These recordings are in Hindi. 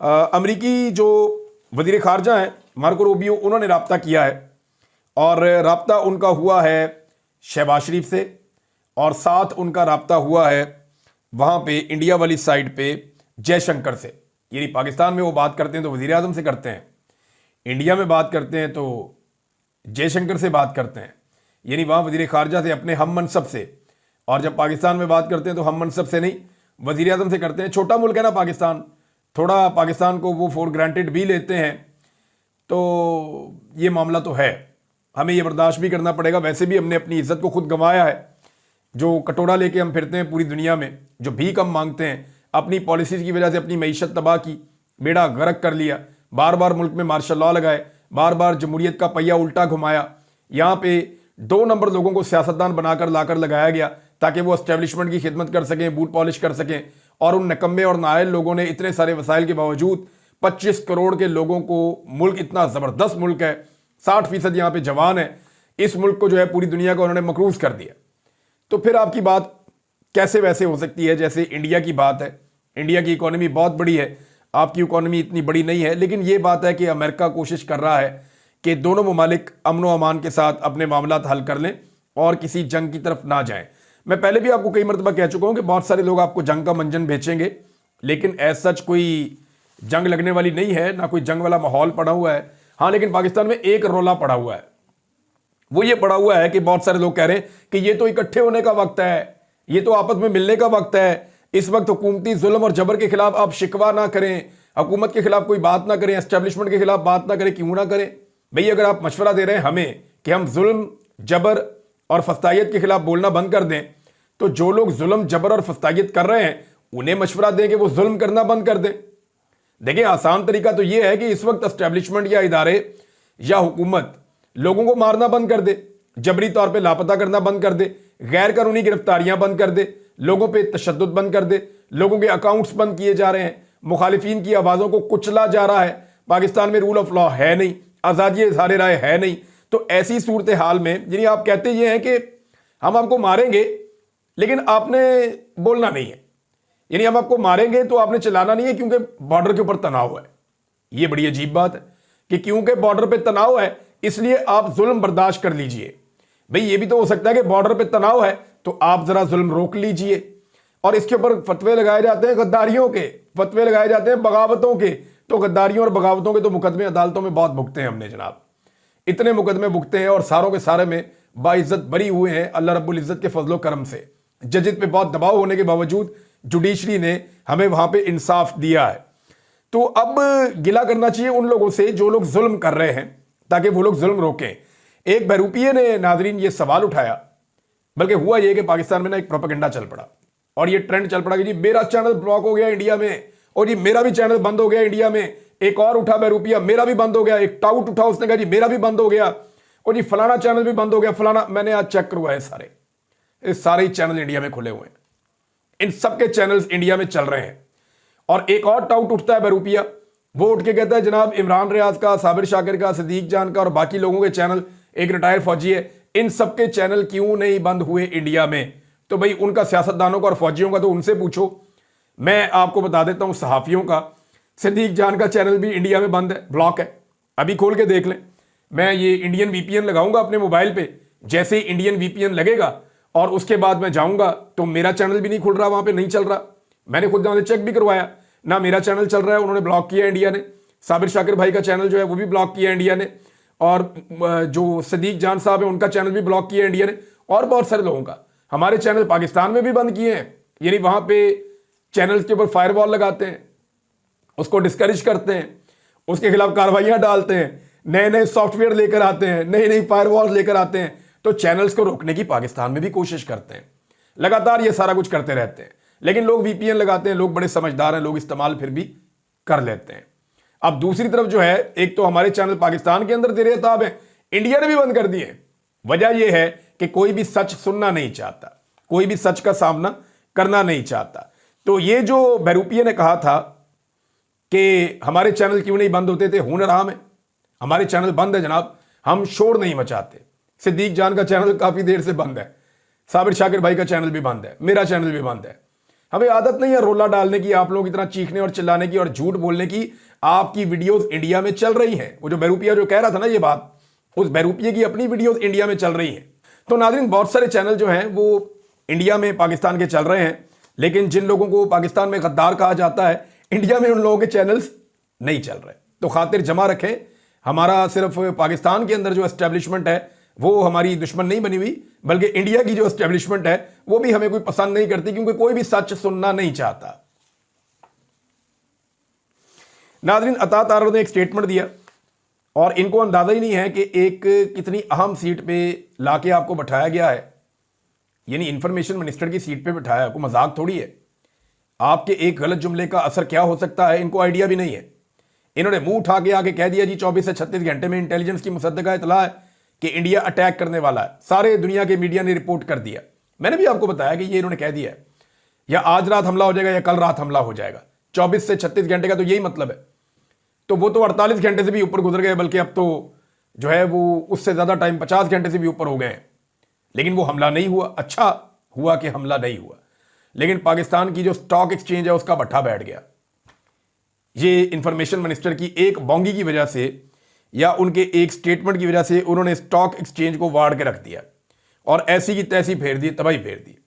अमरीकी जो वजीर खारजा हैं मार्को रूबियो, उन्होंने राब्ता किया है और राब्ता उनका हुआ है शहबाज शरीफ से और साथ उनका राब्ता हुआ है वहाँ पे इंडिया वाली साइड पे जयशंकर से। यानी पाकिस्तान में वो बात करते हैं तो वजीर आजम से करते हैं, इंडिया में बात करते हैं तो जयशंकर से बात करते हैं, यानी वहाँ वजीर खारजा से अपने हम मनसब से, और जब पाकिस्तान में बात करते हैं तो हम मनसब से नहीं वजीर आजम से करते हैं। छोटा मुल्क है ना पाकिस्तान, थोड़ा पाकिस्तान को वो फॉर ग्रांटेड भी लेते हैं, तो ये मामला तो है, हमें ये बर्दाश्त भी करना पड़ेगा। वैसे भी हमने अपनी इज्जत को खुद गंवाया है, जो कटोरा लेके हम फिरते हैं पूरी दुनिया में, जो भीख हम मांगते हैं, अपनी पॉलिसीज़ की वजह से अपनी मईशत तबाह की, बेड़ा गर्क कर लिया, बार बार मुल्क में मार्शल लॉ लगाए, बार बार जमहूरियत का पहिया उल्टा घुमाया, यहाँ पे 2 नंबर लोगों को सियासतदान बनाकर लाकर लगाया गया ताकि वो एस्टेब्लिशमेंट की खिदमत कर सकें, बूट पॉलिश कर सकें, और उन नकम्मे और नायल लोगों ने इतने सारे वसाइल के बावजूद 25 करोड़ के लोगों को, मुल्क इतना ज़बरदस्त मुल्क है, 60% यहाँ पे जवान है, इस मुल्क को जो है पूरी दुनिया को उन्होंने मकरूज कर दिया। तो फिर आपकी बात कैसे वैसे हो सकती है जैसे इंडिया की बात है। इंडिया की इकोनॉमी बहुत बड़ी है, आपकी इकोनॉमी इतनी बड़ी नहीं है, लेकिन ये बात है कि अमेरिका कोशिश कर रहा है कि दोनों ममालिक अमन व अमान के साथ अपने मामलात हल कर लें और किसी जंग की तरफ ना जाएं। मैं पहले भी आपको कई मरतबा कह चुका हूं कि बहुत सारे लोग आपको जंग का मंजन बेचेंगे, लेकिन एज सच कोई जंग लगने वाली नहीं है, ना कोई जंग वाला माहौल पड़ा हुआ है। हाँ, लेकिन पाकिस्तान में एक रोला पड़ा हुआ है, वो ये पड़ा हुआ है कि बहुत सारे लोग कह रहे हैं कि ये तो इकट्ठे होने का वक्त है, ये तो आपस में मिलने का वक्त है, इस वक्त हुकूमती जुल्म और जबर के खिलाफ आप शिकवा ना करें, हुकूमत के खिलाफ कोई बात ना करें, एस्टेब्लिशमेंट के खिलाफ बात ना करें। क्यों ना करें भाई? अगर आप मशवरा दे रहे हैं हमें कि हम जुल्म जबर और फस्तायत के खिलाफ बोलना बंद कर दें, तो जो लोग जुल्म जबर और फस्तायत कर रहे हैं उन्हें मशवरा दें कि वो जुल्म करना बंद कर दें। देखिए, आसान तरीका तो यह है कि इस वक्त एस्टेब्लिशमेंट या इदारे या हुकूमत लोगों को मारना बंद कर दे, जबरी तौर पे लापता करना बंद कर दे, गैर कानूनी गिरफ्तारियां बंद कर दे, लोगों पे तशद्दुद बंद कर दे, लोगों के अकाउंट्स बंद किए जा रहे हैं, मुखालिफिन की आवाज़ों को कुचला जा रहा है, पाकिस्तान में रूल ऑफ लॉ है नहीं, आज़ादी इज़हार राय है नहीं। तो ऐसी सूरत हाल में यानी आप कहते ये हैं कि हम आपको मारेंगे लेकिन आपने बोलना नहीं है, यानी हम आपको मारेंगे तो आपने चलाना नहीं है क्योंकि बॉर्डर के ऊपर तनाव है। ये बड़ी अजीब बात है कि क्योंकि बॉर्डर पे तनाव है इसलिए आप जुल्म बर्दाश्त कर लीजिए। भाई, ये भी तो हो सकता है कि बॉर्डर पे तनाव है तो आप जरा जुल्म रोक लीजिए। और इसके ऊपर फतवे लगाए जाते हैं गद्दारियों के, फतवे लगाए जाते हैं बगावतों के, तो गद्दारियों और बगावतों के तो मुकदमे अदालतों में बहुत भुगते हैं हमने जनाब, इतने मुकदमे भुगते हैं और सारों के सारे में बाइज्जत बरी हुए हैं अल्लाह रब्बुल इज्जत के फजलो करम से। जजित पे बहुत दबाव होने के बावजूद जुडिशरी ने हमें वहां पे इंसाफ दिया है। तो अब गिला करना चाहिए उन लोगों से जो लोग जुल्म कर रहे हैं ताकि वो लोग जुल्म रोकें। एक बहरूपिये ने नाजरीन ये सवाल उठाया, बल्कि हुआ ये कि पाकिस्तान में ना एक प्रोपेगेंडा चल पड़ा और ये ट्रेंड चल पड़ा कि जी मेरा चैनल ब्लॉक हो गया इंडिया में, और जी मेरा भी चैनल बंद हो गया इंडिया में। एक और उठा बहरूपिया, मेरा भी बंद हो गया। एक टाउट उठा, उसने कहा जी मेरा भी बंद हो गया, और जी फलाना चैनल भी बंद हो गया, फलाना। मैंने आज चेक करवाए सारे ही चैनल इंडिया में खुले हुए हैं, इन सबके चैनल्स इंडिया में चल रहे हैं। और एक और टाउट उठता है बहरूपिया, वो उठ के कहता है जनाब इमरान रियाज का, साबिर शाकिर का, सदीक जान का और बाकी लोगों के चैनल, एक रिटायर्ड फौजी है, इन सबके चैनल क्यों नहीं बंद हुए इंडिया में? तो भाई उनका, सियासतदानों का और फौजियों का तो उनसे पूछो। मैं आपको बता देता हूं सहाफियों का, सदीक जान का चैनल भी इंडिया में बंद है, ब्लॉक है, अभी खोल के देख लें। मैं ये इंडियन वीपीएन लगाऊंगा अपने मोबाइल पे, जैसे ही इंडियन वीपीएन लगेगा और उसके बाद मैं जाऊंगा तो मेरा चैनल भी नहीं खुल रहा, वहां पे नहीं चल रहा। मैंने खुद वहां से चेक भी करवाया, ना मेरा चैनल चल रहा है, उन्होंने ब्लॉक किया इंडिया ने। साबिर शाकिर भाई का चैनल जो है वो भी ब्लॉक किया इंडिया ने, और जो सदीक जान साहब है उनका चैनल भी ब्लॉक किया इंडिया ने, और बहुत सारे लोगों का। हमारे चैनल पाकिस्तान में भी बंद किए हैं, यानी वहां पे चैनल्स के ऊपर फायरवॉल लगाते हैं, उसको डिस्करेज करते हैं, उसके खिलाफ कार्रवाइयां डालते हैं, नए नए सॉफ्टवेयर लेकर आते हैं, नई नई फायरवॉल लेकर आते हैं, तो चैनल्स को रोकने की पाकिस्तान में भी कोशिश करते हैं। लगातार ये सारा कुछ करते रहते हैं, लेकिन लोग वीपीएन लगाते हैं, लोग बड़े समझदार हैं, लोग इस्तेमाल फिर भी कर लेते हैं। अब दूसरी तरफ जो है, एक तो हमारे चैनल पाकिस्तान के अंदर तेरे ताब है, इंडिया ने भी बंद कर दिए। वजह यह है कि कोई भी सच सुनना नहीं चाहता, कोई भी सच का सामना करना नहीं चाहता। तो ये जो बहरूपिया ने कहा था कि हमारे चैनल क्यों नहीं बंद होते थे, हुनर आम है, हमारे चैनल बंद है जनाब, हम शोर नहीं मचाते। सिद्दीक जान का चैनल काफी देर से बंद है, साबिर शाकिर भाई का चैनल भी बंद है, मेरा चैनल भी बंद है। हमें आदत नहीं है रोला डालने की, आप लोगों की तरह चीखने और चिल्लाने की और झूठ बोलने की। आपकी वीडियोस इंडिया में चल रही हैं। वो जो बहरूपिया जो कह रहा था ना ये बात, उस बहरूपिये की अपनी वीडियोस इंडिया में चल रही हैं। तो नाज़रीन, बहुत सारे चैनल जो हैं वो इंडिया में पाकिस्तान के चल रहे हैं, लेकिन जिन लोगों को पाकिस्तान में गद्दार कहा जाता है, इंडिया में उन लोगों के चैनल्स नहीं चल रहे। तो खातिर जमा रखें, हमारा सिर्फ पाकिस्तान के अंदर जो एस्टेब्लिशमेंट है वो हमारी दुश्मन नहीं बनी हुई, बल्कि इंडिया की जो एस्टेब्लिशमेंट है वो भी हमें कोई पसंद नहीं करती, क्योंकि कोई भी सच सुनना नहीं चाहता। नाज़रीन, अता तारड़ ने एक स्टेटमेंट दिया और इनको अंदाजा ही नहीं है कि एक कितनी अहम सीट पे लाके आपको बैठाया गया है, यानी इंफॉर्मेशन मिनिस्टर की सीट पे बैठाया, कोई मजाक थोड़ी है। आपके एक गलत जुमले का असर क्या हो सकता है इनको आइडिया भी नहीं है। इन्होंने मुंह उठा के आके कह दिया जी 24 से 36 घंटे में इंटेलिजेंस की मुसद्दका इतला है कि इंडिया अटैक करने वाला है। सारे दुनिया के मीडिया ने रिपोर्ट कर दिया। मैंने भी आपको बताया कि ये इन्होंने कह दिया है, या आज रात हमला हो जाएगा या कल रात हमला हो जाएगा। 24 से 36 घंटे का तो यही मतलब है। तो वो तो 48 घंटे से भी ऊपर गुजर गए, बल्कि अब तो जो है वो उससे ज़्यादा टाइम 50 घंटे से भी ऊपर हो गए हैं, लेकिन वो हमला नहीं हुआ। अच्छा हुआ कि हमला नहीं हुआ, लेकिन पाकिस्तान की जो स्टॉक एक्सचेंज है उसका भट्ठा बैठ गया। ये इंफॉर्मेशन मिनिस्टर की एक बोंगी की वजह से या उनके एक स्टेटमेंट की वजह से उन्होंने स्टॉक एक्सचेंज को वाड़ के रख दिया और ऐसी की तैसी फेर दी, तबाही फेर दी।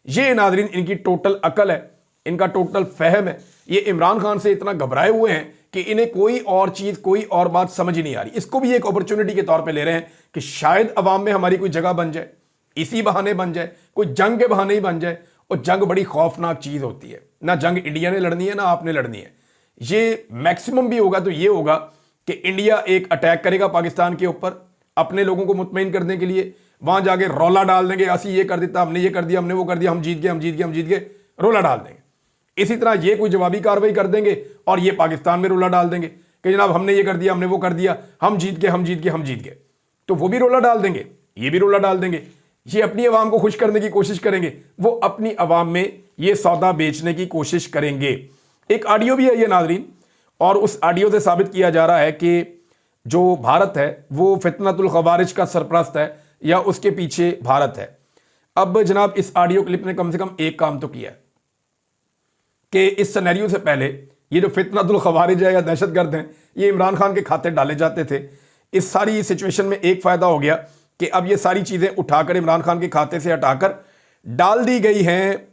ये नाजरीन इनकी टोटल अकल है, इनका टोटल फहम है। ये इमरान खान से इतना घबराए हुए हैं कि इन्हें कोई और चीज़, कोई और बात समझ ही नहीं आ रही। इसको भी एक अपॉर्चुनिटी के तौर पे ले रहे हैं कि शायद अवाम में हमारी कोई जगह बन जाए, इसी बहाने बन जाए, कोई जंग के बहाने ही बन जाए। और जंग बड़ी खौफनाक चीज़ होती है, ना जंग इंडिया ने लड़नी है ना आपने लड़नी है। ये मैक्सिमम भी होगा तो ये होगा कि इंडिया एक अटैक करेगा पाकिस्तान के ऊपर अपने लोगों को मुतमईन करने के लिए, वहां जाके रौला डाल देंगे, असी ये कर देता, हमने ये कर दिया, हमने वो कर दिया, हम जीत गए, हम जीत गए, हम जीत गए, रोला डाल देंगे। इसी तरह ये कोई जवाबी कार्रवाई कर देंगे और ये पाकिस्तान में रोला डाल देंगे कि जनाब हमने ये कर दिया, हमने वो कर दिया, हम जीत गए, हम जीत गए, हम जीत गए। तो वो भी रोला डाल देंगे, ये भी रोला डाल देंगे। ये अपनी आवाम को खुश करने की कोशिश करेंगे, वो अपनी आवाम में ये सौदा बेचने की कोशिश करेंगे। एक ऑडियो भी है ये नाजरीन, और उस ऑडियो से साबित किया जा रहा है कि जो भारत है वो फितनतुल खवारिज का सरपरस्त है या उसके पीछे भारत है। अब जनाब इस ऑडियो क्लिप ने कम से कम एक काम तो किया कि इस सिनेरियो से पहले ये जो फितनतुल खवारिज है या दहशतगर्द हैं, ये इमरान खान के खाते डाले जाते थे। इस सारी सिचुएशन में एक फ़ायदा हो गया कि अब ये सारी चीज़ें उठाकर इमरान खान के खाते से हटाकर डाल दी गई हैं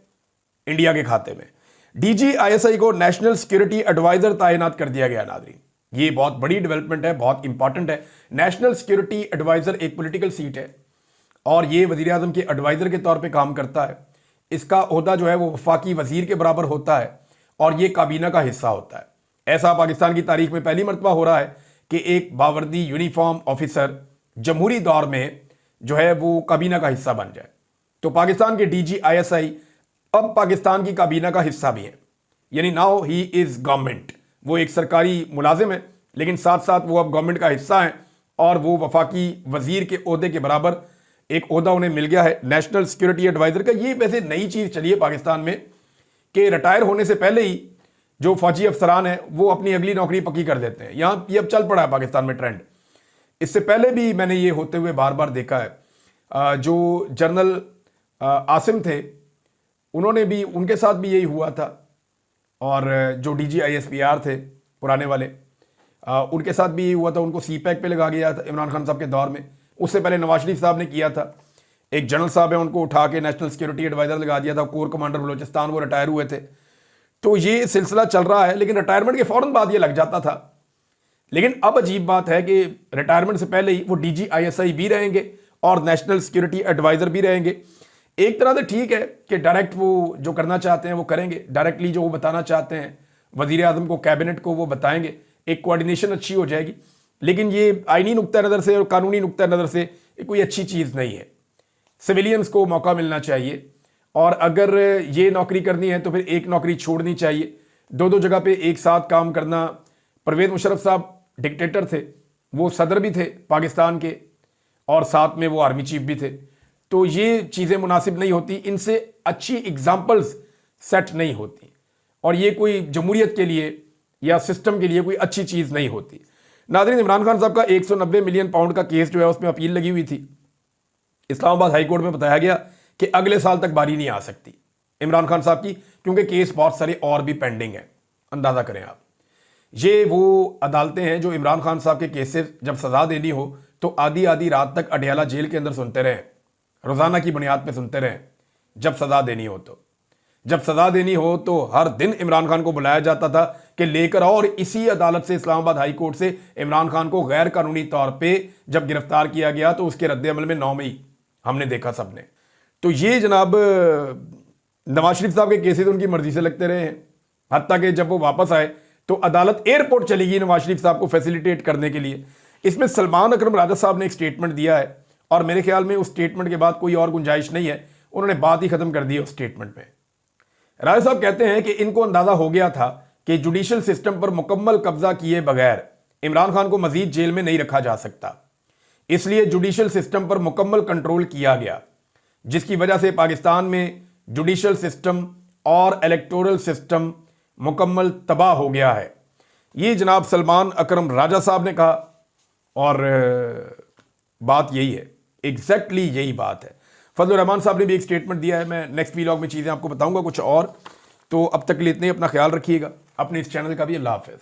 इंडिया के खाते में। DGISI को नेशनल सिक्योरिटी एडवाइजर तैनात कर दिया गया। नाज़रीन, ये बहुत बड़ी डेवलपमेंट है, बहुत इंपॉर्टेंट है। नेशनल सिक्योरिटी एडवाइजर एक पॉलिटिकल सीट है और ये वजीर आजम के एडवाइजर के तौर पे काम करता है। इसका ओहदा जो है वो वफाकी वजीर के बराबर होता है और ये काबीना का हिस्सा होता है। ऐसा पाकिस्तान की तारीख में पहली मरतबा हो रहा है कि एक बावर्दी यूनिफॉर्म ऑफिसर जमहूरी दौर में जो है वो काबीना का हिस्सा बन जाए। तो पाकिस्तान के DGISI अब पाकिस्तान की काबीना का हिस्सा भी है, यानी नाउ ही इज गवर्नमेंट। वो एक सरकारी मुलाजिम है, लेकिन साथ साथ वो अब गवर्नमेंट का हिस्सा है और वो वफाकी वजीर के ओहदे के बराबर एक ओहदा उन्हें मिल गया है नेशनल सिक्योरिटी एडवाइजर का। ये वैसे नई चीज़ चली है पाकिस्तान में कि रिटायर होने से पहले ही जो फौजी अफसरान हैं वो अपनी अगली नौकरी पक्की कर देते हैं। यहाँ ये अब चल पड़ा है पाकिस्तान में ट्रेंड। इससे पहले भी मैंने ये होते हुए बार बार देखा है। जो जनरल आसिम थे उन्होंने भी, उनके साथ भी यही हुआ था, और जो DGISPR थे पुराने वाले उनके साथ भी यही हुआ था। उनको CPAC पे लगा गया था इमरान खान साहब के दौर में। उससे पहले नवाज शरीफ साहब ने किया था। एक जनरल साहब है, उनको उठा के नेशनल सिक्योरिटी एडवाइजर लगा दिया था, कोर कमांडर बलोचिस्तान, वो रिटायर हुए थे। तो ये सिलसिला चल रहा है, लेकिन रिटायरमेंट के फौरन बाद ये लग जाता था। लेकिन अब अजीब बात है कि रिटायरमेंट से पहले ही वो DGISI भी रहेंगे और नेशनल सिक्योरिटी एडवाइजर भी रहेंगे। एक तरह से ठीक है कि डायरेक्ट वो जो करना चाहते हैं वो करेंगे, डायरेक्टली जो वो बताना चाहते हैं वजीर आजम को, कैबिनेट को, वो बताएंगे, एक कोऑर्डिनेशन अच्छी हो जाएगी। लेकिन ये आईनी नुक्ता नज़र से और कानूनी नुक्ता नज़र से कोई अच्छी चीज़ नहीं है। सिविलियंस को मौका मिलना चाहिए, और अगर ये नौकरी करनी है तो फिर एक नौकरी छोड़नी चाहिए। दो जगह पे एक साथ काम करना। परवेज़ मुशर्रफ साहब डिक्टेटर थे, वो सदर भी थे पाकिस्तान के और साथ में वो आर्मी चीफ भी थे। तो ये चीज़ें मुनासिब नहीं होती, इनसे अच्छी एग्जाम्पल्स सेट नहीं होती, और ये कोई जमहूरियत के लिए या सिस्टम के लिए कोई अच्छी चीज़ नहीं होती। नाज़रीन, इमरान खान साहब का 190 मिलियन पाउंड का केस जो है उसमें अपील लगी हुई थी। इस्लामाबाद हाई कोर्ट में बताया गया कि अगले साल तक बारी नहीं आ सकती इमरान खान साहब की, क्योंकि केस बहुत सारे और भी पेंडिंग हैं। अंदाजा करें आप, ये वो अदालतें हैं जो इमरान खान साहब के केसेस जब सजा देनी हो तो आधी आधी रात तक अडयाला जेल के अंदर सुनते रहे, रोजाना की बुनियाद पे सुनते रहे। जब सजा देनी हो तो जब सजा देनी हो तो हर दिन इमरान खान को बुलाया जाता था कि लेकर आओ, और इसी अदालत से, इस्लामाबाद हाई कोर्ट से इमरान खान को गैर कानूनी तौर पे जब गिरफ्तार किया गया तो उसके रद्द-ए-अमल में 9 मई हमने देखा सबने। तो ये जनाब नवाज शरीफ साहब के केसेस उनकी मर्जी से लगते रहे हैं, हत्ता कि जब वो वापस आए तो अदालत एयरपोर्ट चली गई नवाज शरीफ साहब को फैसिलिटेट करने के लिए। इसमें सलमान अकरम राजा साहब ने एक स्टेटमेंट दिया है और मेरे ख्याल में उस स्टेटमेंट के बाद कोई और गुंजाइश नहीं है, उन्होंने बात ही खत्म कर दी है उस स्टेटमेंट में। राजा साहब कहते हैं कि इनको अंदाजा हो गया था कि जुडिशल सिस्टम पर मुकम्मल कब्जा किए बगैर इमरान खान को मजीद जेल में नहीं रखा जा सकता, इसलिए जुडिशल सिस्टम पर मुकम्मल कंट्रोल किया गया, जिसकी वजह से पाकिस्तान में जुडिशल सिस्टम और इलेक्टोरल सिस्टम मुकम्मल तबाह हो गया है। ये जनाब सलमान अकरम राजा साहब ने कहा और बात यही है, एग्जैक्टली यही बात है। फजल रहमान साहब ने भी एक स्टेटमेंट दिया है, मैं नेक्स्ट वीलॉग में चीज़ें आपको बताऊंगा कुछ और। तो अब तक के लिए इतने ही, अपना ख्याल रखिएगा, अपने इस चैनल का भी। अल्लाह हाफ़िज़।